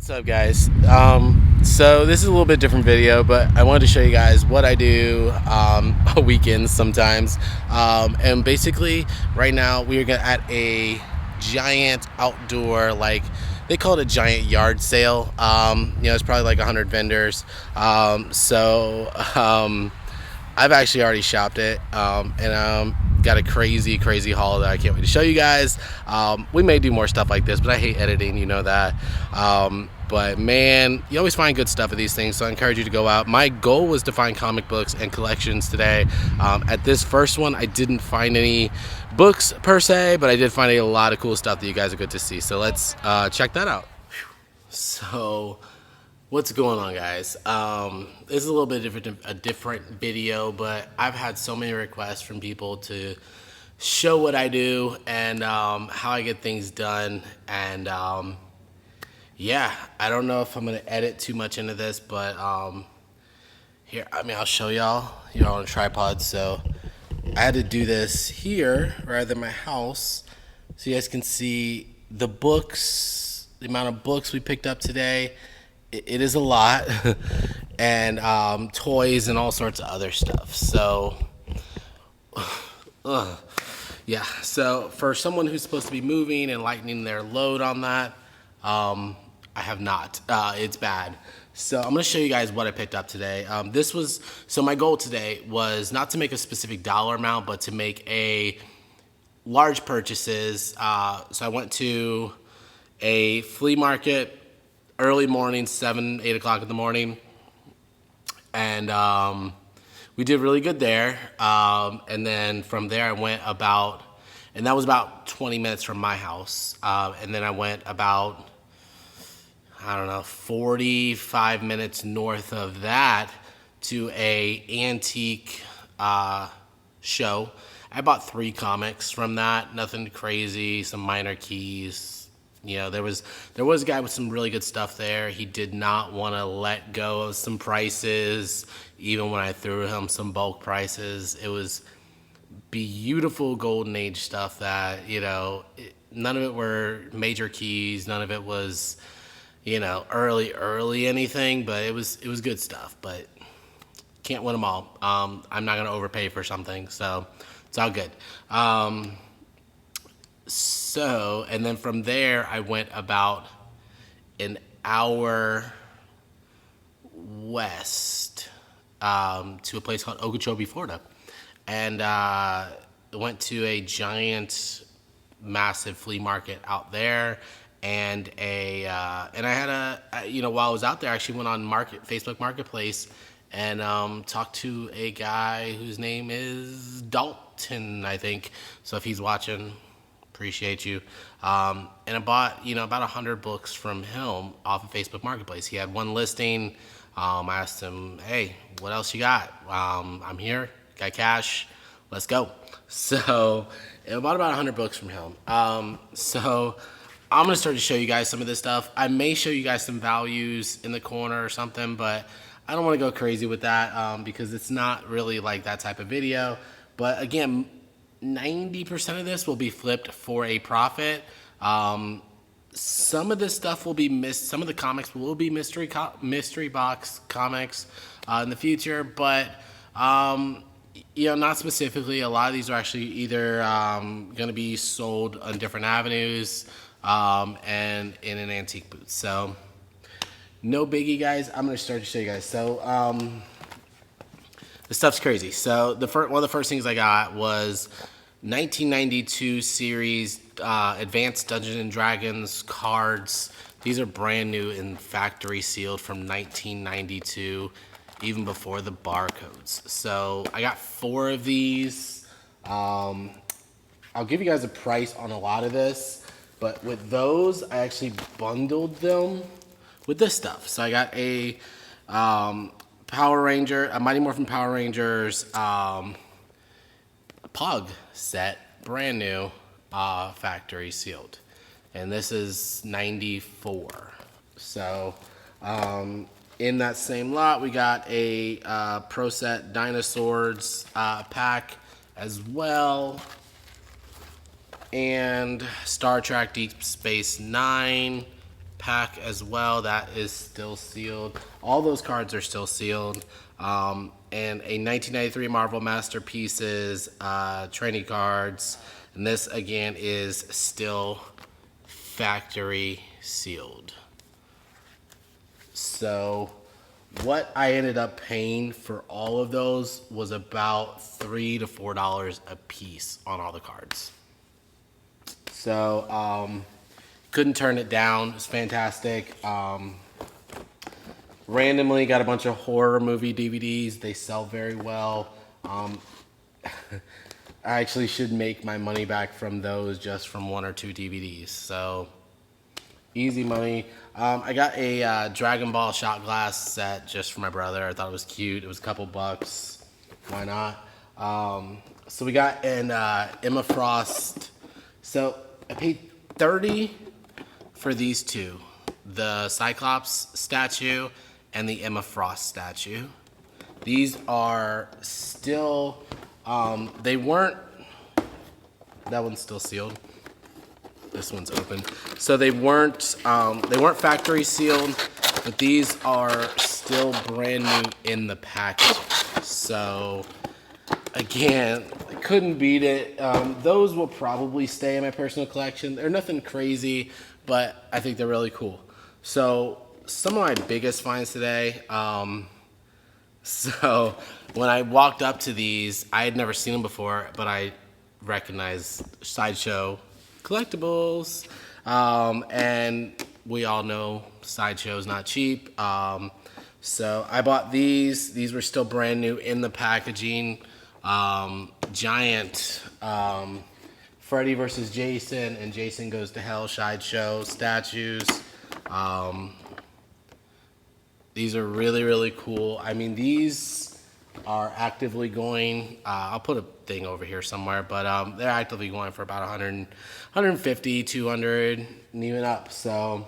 What's up, guys? So this is a little bit different video, but I wanted to show you guys what I do on weekends sometimes. And basically, right now we are at a giant outdoor, like they call it a giant yard sale. It's probably like 100 vendors. I've actually already shopped it, and got a crazy haul that I can't wait to show you guys. We may do more stuff like this, but I hate editing, you know that. But man, you always find good stuff at these things, so I encourage you to go out. My goal was to find comic books and collections today. At this first one, I didn't find any books per se, but I did find a lot of cool stuff that you guys are good to see. So let's check that out. So what's going on, guys? This is a little bit a different video, but I've had so many requests from people to show what I do and how I get things done. And yeah, I don't know if I'm gonna edit too much into this, but here, I'll show y'all. You're on a tripod, so I had to do this here rather than my house, so you guys can see the books, the amount of books we picked up today. It is a lot, and toys and all sorts of other stuff. So, yeah. So for someone who's supposed to be moving and lightening their load on that, I have not. It's bad. So I'm gonna show you guys what I picked up today. So my goal today was not to make a specific dollar amount, but to make a large purchases. So I went to a flea market early morning, 7, 8 o'clock in the morning, and we did really good there. And then from there, I went about, and that was about 20 minutes from my house. And then I went about, 45 minutes north of that to a antique show. I bought 3 comics from that, nothing crazy, some minor keys. There was a guy with some really good stuff there. He did not want to let go of some prices, even when I threw him some bulk prices. It was beautiful golden age stuff that, none of it were major keys, none of it was, early anything, but it was good stuff. But can't win them all. I'm not gonna overpay for something, so it's all good. And then from there, I went about an hour west to a place called Okeechobee, Florida, and went to a giant, massive flea market out there, and I had while I was out there, I actually went on Facebook Marketplace and talked to a guy whose name is Dalton, I think. So if he's watching, appreciate you. And I bought, about 100 books from him off of Facebook Marketplace. He had one listing. I asked him, hey, what else you got? I'm here, got cash, let's go. So I bought about 100 books from him. So I'm gonna start to show you guys some of this stuff. I may show you guys some values in the corner or something, but I don't wanna go crazy with that because it's not really like that type of video. But again, 90% of this will be flipped for a profit. Some of this stuff will be missed. Some of the comics will be mystery box comics in the future, but not specifically. A lot of these are actually either going to be sold on different avenues and in an antique booth. So no biggie, guys. I'm going to start to show you guys. So the stuff's crazy. So one of the first things I got was 1992 series Advanced Dungeons and Dragons cards. These are brand new and factory sealed from 1992, even before the barcodes. So I got 4 of these. I'll give you guys a price on a lot of this, but with those, I actually bundled them with this stuff. So I got a Power Ranger, a Mighty Morphin Power Rangers Pug set, brand new, factory sealed, and this is 94. So in that same lot, we got a Pro Set Dinosaurs pack as well, and Star Trek Deep Space Nine pack as well. That is still sealed. All those cards are still sealed. And a 1993 Marvel Masterpieces training cards. And this again is still factory sealed. So what I ended up paying for all of those was about $3 to $4 a piece on all the cards. So couldn't turn it down. It's fantastic. Randomly got a bunch of horror movie DVDs. They sell very well. I actually should make my money back from those just from 1 or 2 DVDs. So easy money. I got a Dragon Ball shot glass set just for my brother. I thought it was cute. It was a couple bucks. Why not? So we got an Emma Frost. So I paid $30 for these two, the Cyclops statue and the Emma Frost statue. These are still, they weren't, that one's still sealed. This one's open. So they weren't factory sealed, but these are still brand new in the package. So again, I couldn't beat it. Those will probably stay in my personal collection. They're nothing crazy, but I think they're really cool. So some of my biggest finds today. So when I walked up to these, I had never seen them before, but I recognized Sideshow collectibles. And we all know Sideshow's not cheap. So I bought these. These were still brand new in the packaging. Giant Freddy versus Jason and Jason Goes to Hell Sideshow statues. These are really, really cool. I mean, these are actively going, I'll put a thing over here somewhere, but they're actively going for about 100, 150, 200, and even up. So,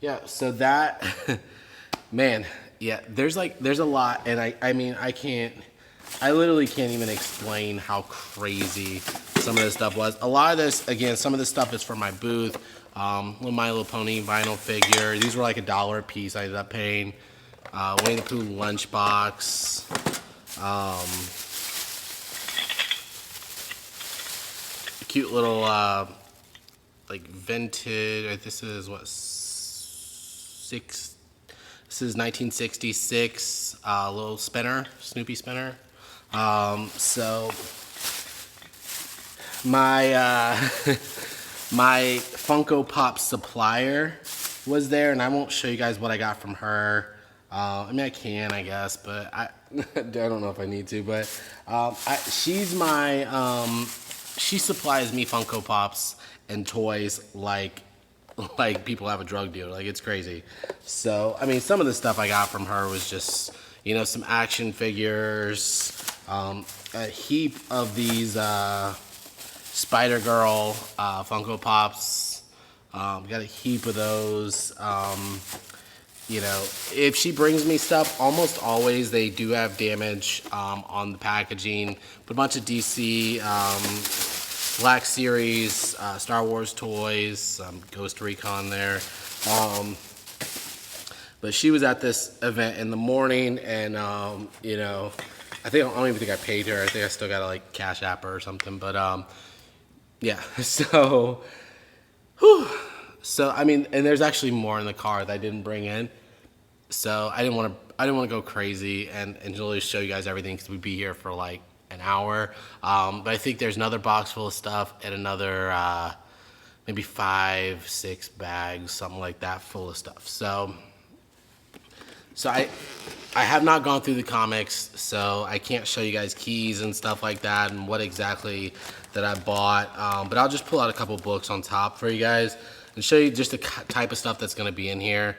yeah, so that, man, yeah, there's a lot, and I mean, I literally can't even explain how crazy some of this stuff was. A lot of this, again, some of this stuff is from my booth. Little My Little Pony vinyl figure. These were like $1 a piece. I ended up paying. Winnie the Pooh lunchbox. Cute little like vintage. This is what This is 1966. Little spinner, Snoopy spinner. So my my Funko Pop supplier was there, and I won't show you guys what I got from her. I mean, I can, I guess, but I don't know if I need to. But she's my she supplies me Funko Pops and toys like people have a drug dealer. Like, it's crazy. So I mean, some of the stuff I got from her was just, you know, some action figures, a heap of these Spider-Girl Funko Pops. Got a heap of those. You know, if she brings me stuff, almost always they do have damage on the packaging. But a bunch of DC, Black Series, Star Wars toys, Ghost Recon there. But she was at this event in the morning, and you know, I don't even think I paid her. I think I still got to like Cash App her or something. But yeah, so, whew. So I mean, and there's actually more in the car that I didn't bring in. So I didn't want to go crazy and really show you guys everything, because we'd be here for like an hour. But I think there's another box full of stuff and another maybe 5, 6 bags, something like that, full of stuff. So I have not gone through the comics, so I can't show you guys keys and stuff like that and what exactly that I bought. But I'll just pull out a couple books on top for you guys and show you just the type of stuff that's going to be in here.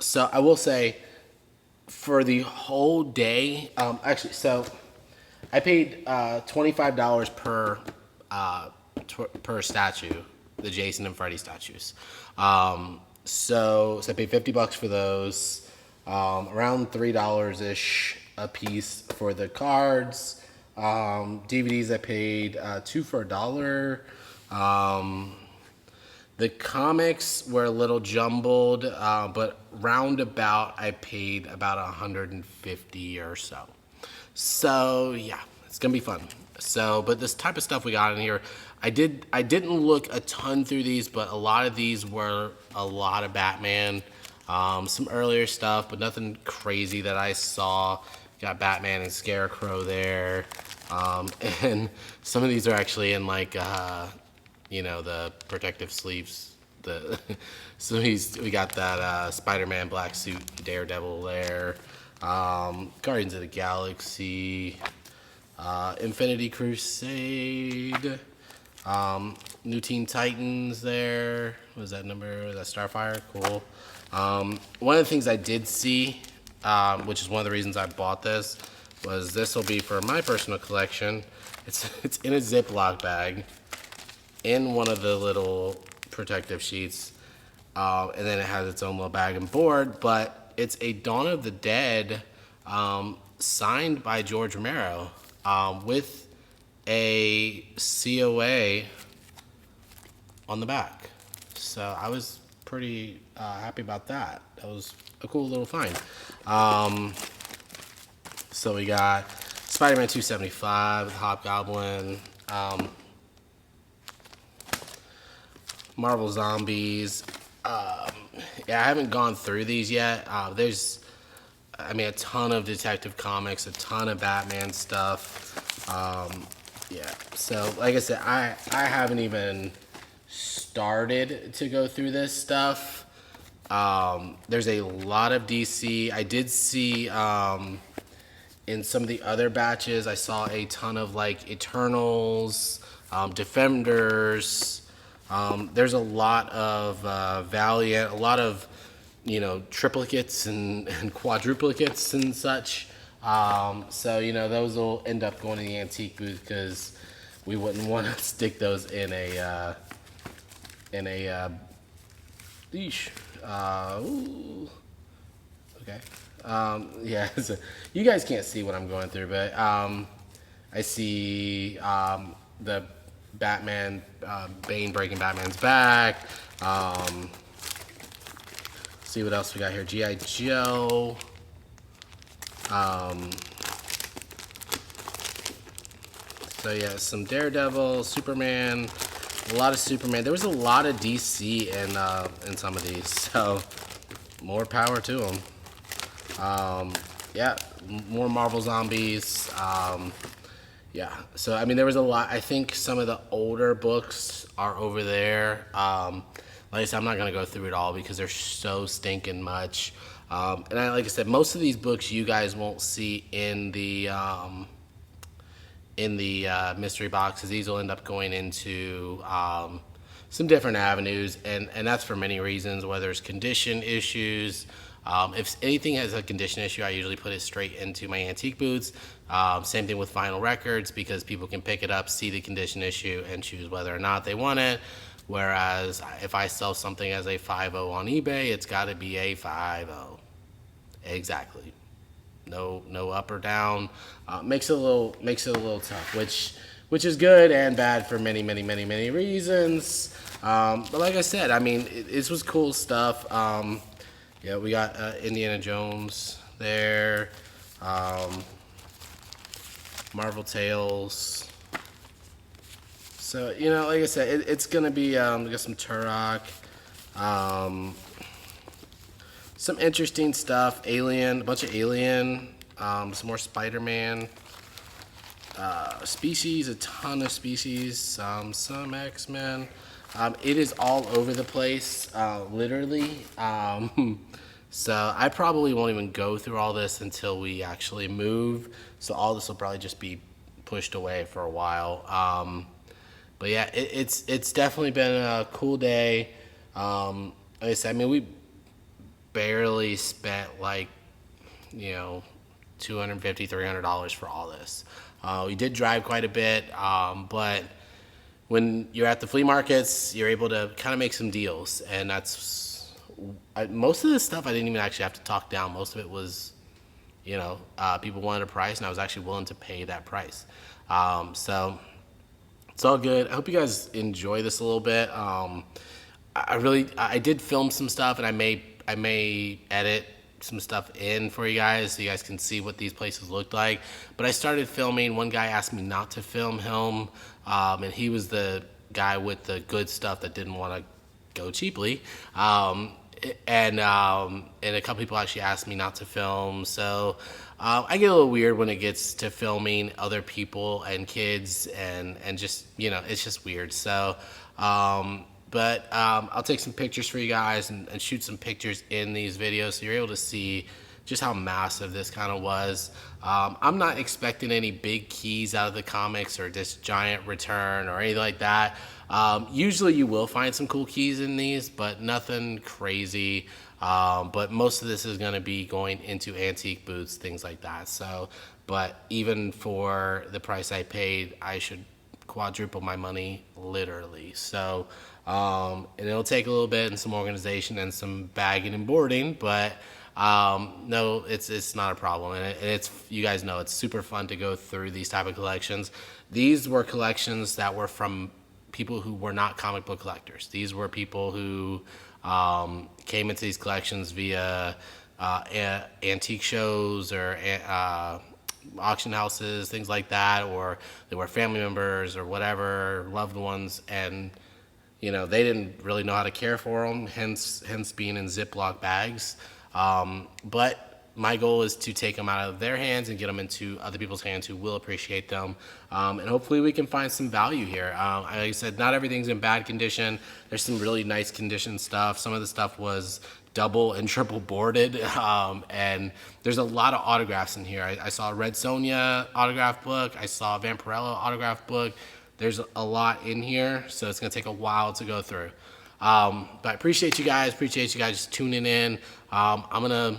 So I will say, for the whole day, actually, so I paid $25 per statue, the Jason and Freddy statues. So I paid $50 for those, around $3-ish a piece for the cards. DVDs I paid 2 for $1. The comics were a little jumbled, but roundabout I paid about 150 or so. So yeah, it's gonna be fun. So, but this type of stuff we got in here, I didn't look a ton through these, but a lot of these were a lot of Batman, some earlier stuff, but nothing crazy that I saw. Got Batman and Scarecrow there, and some of these are actually in like the protective sleeves. The so we got that Spider-Man black suit Daredevil there, Guardians of the Galaxy, Infinity Crusade, New Teen Titans there. What was that number? Was that Starfire? Cool. One of the things I did see, which is one of the reasons I bought this, was this will be for my personal collection. It's in a Ziploc bag, in one of the little protective sheets, and then it has its own little bag and board. But it's a Dawn of the Dead, signed by George Romero, with a COA on the back. So I was pretty happy about that. That was a cool little find. So we got Spider-Man 275 with Hobgoblin, Marvel Zombies. Yeah, I haven't gone through these yet. There's, a ton of Detective Comics, a ton of Batman stuff. Yeah, so like I said, I haven't even started to go through this stuff. There's a lot of DC. I did see in some of the other batches, I saw a ton of like Eternals, Defenders. There's a lot of Valiant, a lot of triplicates and quadruplicates and such. So those will end up going to the antique booth because we wouldn't want to stick those in a leash. Okay. Yeah, so you guys can't see what I'm going through, but I see the Batman, Bane breaking Batman's back. See what else we got here. G.I. Joe. So yeah, some Daredevil, Superman, a lot of Superman. There was a lot of DC in some of these, so more power to them. Yeah, more Marvel Zombies. Yeah, so there was a lot. I think some of the older books are over there. Like I said, I'm not gonna go through it all because there's so stinking much. And like I said, most of these books you guys won't see in the mystery boxes. These will end up going into some different avenues, and that's for many reasons, whether it's condition issues. If anything has a condition issue, I usually put it straight into my antique booths. Same thing with vinyl records, because people can pick it up, see the condition issue, and choose whether or not they want it. Whereas if I sell something as a 5.0 on eBay, it's got to be a 5.0. Exactly. No up or down. Makes it a little tough, which is good and bad for many reasons. But like I said, this was cool stuff. Yeah, we got Indiana Jones there, Marvel Tales. So like I said, it's gonna be. We got some Turok, some interesting stuff. Alien, a bunch of Alien, some more Spider-Man. Species, a ton of Species, some X-Men. It is all over the place, literally. So I probably won't even go through all this until we actually move. So all this will probably just be pushed away for a while. But yeah, it's definitely been a cool day. Like I said, we barely spent like $250, $300 for all this. We did drive quite a bit, but when you're at the flea markets, you're able to kind of make some deals, and that's most of this stuff I didn't even actually have to talk down. Most of it was, people wanted a price, and I was actually willing to pay that price. So it's all good. I hope you guys enjoy this a little bit. I did film some stuff, and I may edit some stuff in for you guys so you guys can see what these places looked like. But I started filming. One guy asked me not to film him, and he was the guy with the good stuff that didn't want to go cheaply. And a couple people actually asked me not to film. So I get a little weird when it gets to filming other people and kids, and just, it's just weird. So I'll take some pictures for you guys, and shoot some pictures in these videos so you're able to see just how massive this kind of was. I'm not expecting any big keys out of the comics or this giant return or anything like that. Usually you will find some cool keys in these, but nothing crazy. But most of this is going to be going into antique booths, things like that. So, but even for the price I paid, I should quadruple my money, literally. So, and it'll take a little bit and some organization and some bagging and boarding, but no, it's not a problem. And it's, you guys know, it's super fun to go through these type of collections. These were collections that were from people who were not comic book collectors. These were people who came into these collections via antique shows or auction houses, things like that, or they were family members or whatever, loved ones, and they didn't really know how to care for them, hence being in Ziploc bags. But my goal is to take them out of their hands and get them into other people's hands who will appreciate them. And hopefully we can find some value here. Like I said, not everything's in bad condition. There's some really nice condition stuff. Some of the stuff was double and triple boarded. And there's a lot of autographs in here. I saw a Red Sonja autograph book. I saw a Vampirella autograph book. There's a lot in here, so it's going to take a while to go through. But I appreciate you guys. Appreciate you guys tuning in. I'm going to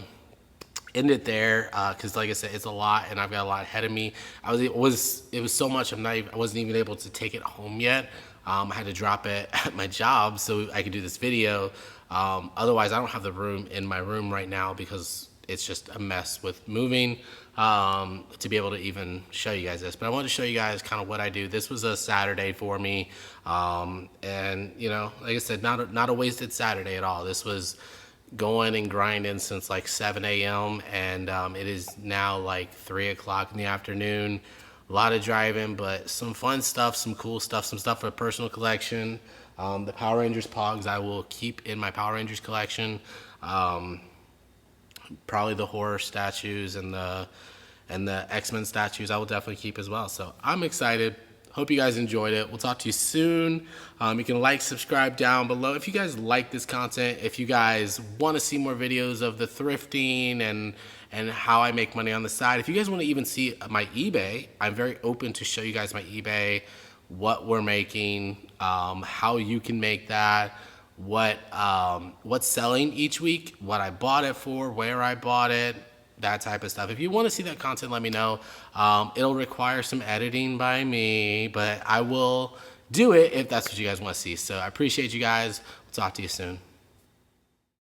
end it there because, like I said, it's a lot, and I've got a lot ahead of me. It was so much. I wasn't even able to take it home yet. I had to drop it at my job so I could do this video. Otherwise, I don't have the room in my room right now because it's just a mess with moving to be able to even show you guys this. But I wanted to show you guys kind of what I do. This was a Saturday for me, and like I said, not a wasted Saturday at all. This was going and grinding since like 7 a.m. and it is now like 3 o'clock in the afternoon. A lot of driving, but some fun stuff, some cool stuff, some stuff for personal collection. The Power Rangers Pogs I will keep in my Power Rangers collection. Probably the horror statues and the X-Men statues I will definitely keep as well. So I'm excited. Hope you guys enjoyed it. We'll talk to you soon. You can like, subscribe down below. If you guys like this content, if you guys want to see more videos of the thrifting and how I make money on the side, if you guys want to even see my eBay, I'm very open to show you guys my eBay, what we're making, how you can make that, what's selling each week, what I bought it for, where I bought it, that type of stuff. If you want to see that content, let me know. It'll require some editing by me, but I will do it if that's what you guys want to see. So I appreciate you guys. We'll talk to you soon.